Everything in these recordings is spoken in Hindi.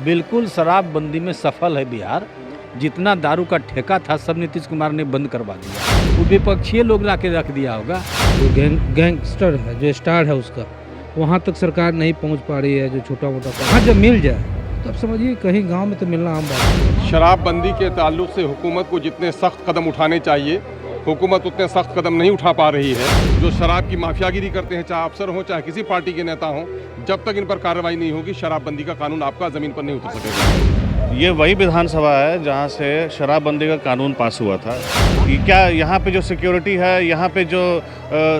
बिल्कुल शराबबंदी में सफल है बिहार। जितना दारू का ठेका था सब नीतीश कुमार ने बंद करवा दिया। वो विपक्षी लोग ला के रख दिया होगा। जो गैंगस्टर है, जो स्टार है उसका, वहाँ तक सरकार नहीं पहुँच पा रही है। जो छोटा मोटा वहाँ जब मिल जाए तब समझिए कहीं गांव में तो मिलना आम बात है। शराबबंदी के ताल्लुक से हुकूमत को जितने सख्त कदम उठाने चाहिए हुकूमत उतने सख्त कदम नहीं उठा पा रही है। जो शराब की माफियागिरी करते हैं, चाहे अफसर हों चाहे किसी पार्टी के नेता हों, जब तक इन पर कार्रवाई नहीं होगी शराबबंदी का कानून आपका ज़मीन पर नहीं उतर सकेगा। ये वही विधानसभा है जहाँ से शराबबंदी का कानून पास हुआ था। कि क्या यहाँ पे जो सिक्योरिटी है, यहाँ पे जो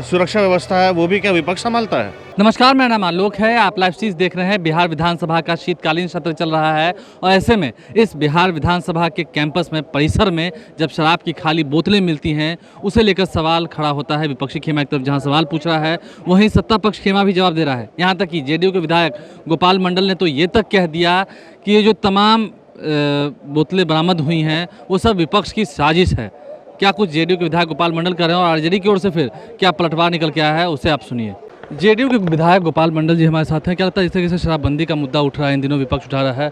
सुरक्षा व्यवस्था है, वो भी क्या विपक्ष संभालता है? नमस्कार, मेरा नाम आलोक है। आप लाइव चीज़ देख रहे हैं। बिहार विधानसभा का शीतकालीन सत्र चल रहा है और ऐसे में इस बिहार विधानसभा के कैंपस में, परिसर में जब शराब की खाली बोतलें मिलती हैं, उसे लेकर सवाल खड़ा होता है। विपक्षी खेमा एक तरफ जहां सवाल पूछ रहा है, वहीं सत्ता पक्ष खेमा भी जवाब दे रहा है। यहाँ तक कि जेडीयू के विधायक गोपाल मंडल ने तो ये तक कह दिया कि ये जो तमाम बोतलें बरामद हुई हैं वो सब विपक्ष की साजिश है। क्या कुछ जेडीयू के विधायक गोपाल मंडल कर रहे हैं और आरजेडी की ओर से फिर क्या पलटवार निकल के आया है, उसे आप सुनिए। जेडीयू के विधायक गोपाल मंडल जी हमारे साथ हैं। क्या लगता है, जिस तरीके से शराबबंदी का मुद्दा उठ रहा है, इन दिनों विपक्ष उठा रहा है,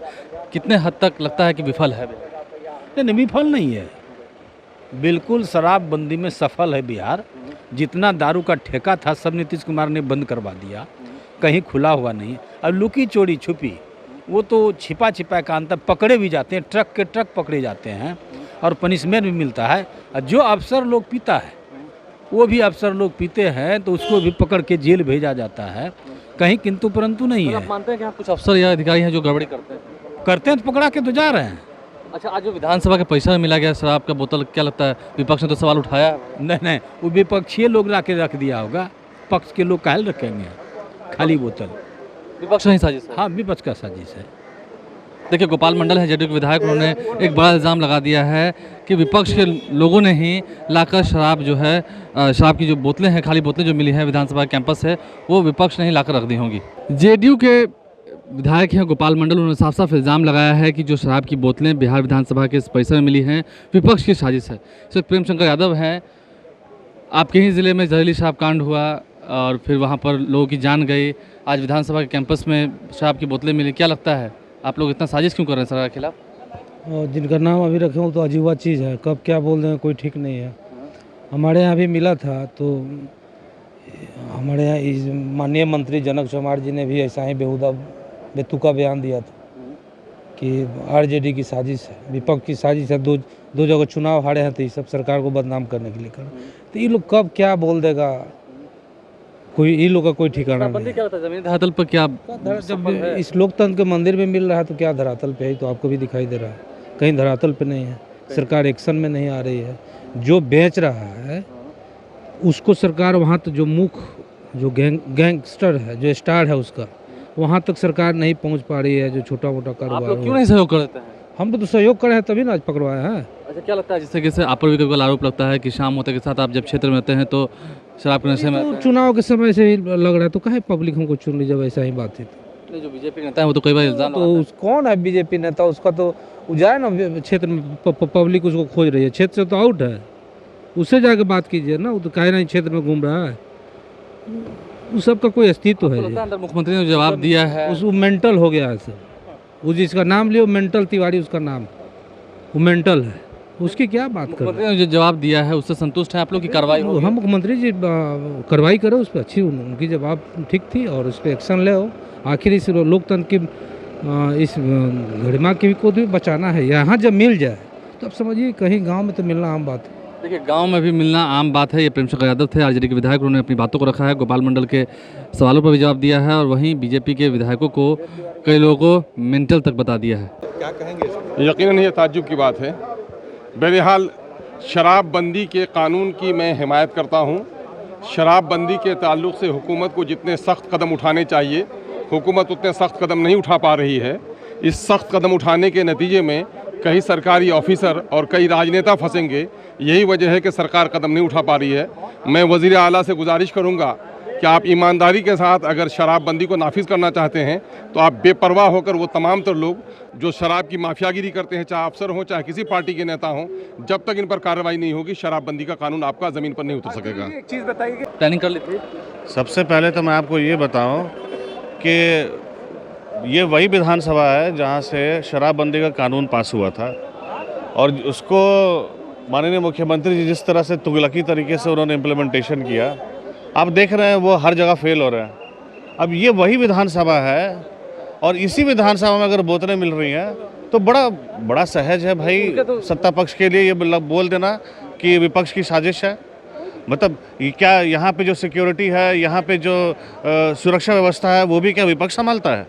कितने हद तक लगता है कि विफल है? नहीं, विफल नहीं है। बिल्कुल शराबबंदी में सफल है बिहार। जितना दारू का ठेका था सब नीतीश कुमार ने बंद करवा दिया। कहीं खुला हुआ नहीं। अब लुकी चोरी छुपी वो तो छिपा छिपा का अंतर पकड़े भी जाते हैं, ट्रक के ट्रक पकड़े जाते हैं और पनिशमेंट भी मिलता है। और जो अफसर लोग पीता है, वो भी अफसर लोग पीते हैं तो उसको भी पकड़ के जेल भेजा जाता है। कहीं किंतु परंतु नहीं है। आप मानते हैं कि कुछ अफसर या अधिकारी हैं जो गड़बड़ी करते हैं तो पकड़ा के तो जा रहे हैं। अच्छा, आज जो विधानसभा के परिसर में मिला गया शराब का बोतल, क्या लगता है विपक्ष ने तो सवाल उठाया? नहीं, वो विपक्षी लोग ला के रख दिया होगा। पक्ष के लोग काहे रखेंगे खाली बोतल? विपक्ष नहीं साजिश है। हाँ, विपक्ष का साजिश है। देखिए, गोपाल मंडल है जेडीयू के विधायक, उन्होंने एक बड़ा इल्ज़ाम लगा दिया है कि विपक्ष के लोगों ने ही लाकर शराब जो है, शराब की जो बोतलें हैं, खाली बोतलें जो मिली हैं विधानसभा कैंपस से, वो विपक्ष ने ही लाकर रख दी होंगी। जेडीयू के विधायक हैं गोपाल मंडल, उन्होंने साफ साफ इल्ज़ाम लगाया है कि जो शराब की बोतलें बिहार विधानसभा के इस परिसर में मिली हैं, विपक्ष की साजिश है। सर, प्रेम शंकर यादव हैं, आपके ही ज़िले में जहरीली शराब कांड हुआ और फिर वहाँ पर लोगों की जान गई। आज विधानसभा के कैंपस में शराब की बोतलें मिली, क्या लगता है आप लोग इतना साजिश क्यों कर रहे हैं सरकार के खिलाफ? और जिनका नाम अभी रखे हो तो अजीबा चीज़ है, कब क्या बोल दें कोई ठीक नहीं है। हमारे यहाँ भी मिला था तो हमारे यहाँ माननीय मंत्री जनक चमार जी ने भी ऐसा ही बेहुदा बेतुका बयान दिया था कि आरजेडी की साजिश है, विपक्ष की साजिश है। दो जगह चुनाव हारे हैं तो ये सब सरकार को बदनाम करने के लिए कर। तो ये लोग कब क्या बोल देगा, कोई ये लोग का कोई ठिकाना नहीं। क्या होता है जमीन धरातल पर? क्या जब इस लोकतंत्र के मंदिर में मिल रहा है तो क्या धरातल पे है? तो आपको भी दिखाई दे रहा है, कहीं धरातल पे नहीं है। सरकार एक्शन में नहीं आ रही है। जो बेच रहा है उसको सरकार वहाँ तो जो मुख्य जो गैंगस्टर है, जो स्टार है उसका, वहाँ तक सरकार नहीं पहुँच पा रही है। जो छोटा मोटा कारोबार, क्यों नहीं सहयोग करते हैं? हम तो सहयोग कर रहे हैं तभी ना आज पकड़वाए हैं। अच्छा, क्या लगता है जिस तरीके से आप पर भी कभी आरोप लगता है कि शाम होते के साथ आप जब क्षेत्र में रहते हैं तो शराब के नशे में? तो चुनाव के समय से ही लग रहा है तो काहे पब्लिक हमको चुन ली जब ऐसा ही बात है? नहीं, जो बीजेपी नेता है वो तो कई बार इल्जाम तो कौन है बीजेपी नेता? उसका तो जाए ना क्षेत्र में, पब्लिक उसको खोज रही है। क्षेत्र से तो आउट है, उससे जाके बात कीजिए ना। वो तो काहे नहीं क्षेत्र में घूम रहा है, उस सब का कोई अस्तित्व है? मुख्यमंत्री ने जवाब दिया है, उस मेंटल हो गया है सब। वो जिसका नाम लियो मेंटल तिवारी, उसका नाम वो मेंटल है, उसकी क्या बात कर? मुख्यमंत्री ने जो जवाब दिया है उससे संतुष्ट है आप लोग की कार्रवाई? हम मुख्यमंत्री जी कार्रवाई करो उस पर, अच्छी उनकी जवाब ठीक थी और उस पर एक्शन ले हो। आखिर इस लोकतंत्र की इस गरिमा की को भी बचाना है। यहाँ जब मिल जाए तो अब समझिए कहीं गांव में तो मिलना आम बात है। देखिए, गांव में भी मिलना आम बात है। ये प्रेम शंकर यादव थे, आरजेडी के विधायक, उन्होंने अपनी बातों को रखा है। गोपाल मंडल के सवालों पर भी जवाब दिया है और वहीं बीजेपी के विधायकों को, कई लोगों को मेंटल तक बता दिया है। क्या कहेंगे? यकीनन ये ताज्जुब की बात है। बहरहाल शराबबंदी के कानून की मैं हिमायत करता हूँ। शराबबंदी के ताल्लुक से हुकूमत को जितने सख्त कदम उठाने चाहिए हुकूमत उतने सख्त कदम नहीं उठा पा रही है। इस सख्त कदम उठाने के नतीजे में कई सरकारी ऑफिसर और कई राजनेता फंसेंगे। यही वजह है कि सरकार कदम नहीं उठा पा रही है। मैं वज़ीर आला से गुजारिश करूंगा कि आप ईमानदारी के साथ अगर शराबबंदी को नाफिज करना चाहते हैं तो आप बेपरवाह होकर वो तमाम तर लोग जो शराब की माफियागिरी करते हैं, चाहे अफसर हों चाहे किसी पार्टी के नेता हों, जब तक इन पर कार्रवाई नहीं होगी शराबबंदी का कानून आपका ज़मीन पर नहीं उतर सकेगा। एक चीज़ बताइए, प्लानिंग कर ली थी? सबसे पहले तो मैं आपको ये बताऊं कि ये वही विधानसभा है जहाँ से शराबबंदी का कानून पास हुआ था और उसको माननीय मुख्यमंत्री जी जिस तरह से तुगलकी तरीके से उन्होंने इम्प्लीमेंटेशन किया, आप देख रहे हैं वो हर जगह फेल हो रहा है। अब ये वही विधानसभा है और इसी विधानसभा में अगर बोतलें मिल रही हैं तो बड़ा सहज है भाई सत्ता पक्ष के लिए ये बोल देना कि ये विपक्ष की साजिश है। मतलब ये क्या यहाँ पे जो सिक्योरिटी है, यहाँ पे जो सुरक्षा व्यवस्था है, वो भी क्या विपक्ष संभालता है?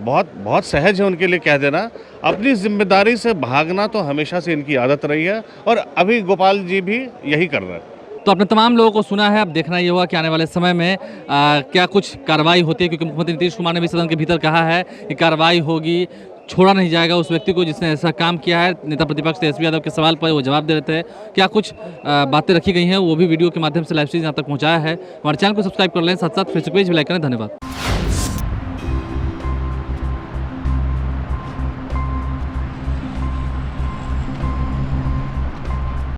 बहुत सहज है उनके लिए कह देना। अपनी जिम्मेदारी से भागना तो हमेशा से इनकी आदत रही है और अभी गोपाल जी भी यही कर रहे हैं। तो आपने तमाम लोगों को सुना है, अब देखना ये होगा कि आने वाले समय में क्या कुछ कार्रवाई होती है, क्योंकि मुख्यमंत्री नीतीश कुमार ने भी सदन के भीतर कहा है कि कार्रवाई होगी, छोड़ा नहीं जाएगा उस व्यक्ति को जिसने ऐसा काम किया है। नेता प्रतिपक्ष तेजस्वी यादव के सवाल पर वो जवाब दे रहे थे। क्या कुछ बातें रखी गई हैं वो भी वीडियो के माध्यम से लाइव स्ट्रीम यहाँ तक पहुँचाया है। हमारे चैनल को सब्सक्राइब कर लें, साथ साथ फेसबुक पेज भी लाइक करें। धन्यवाद।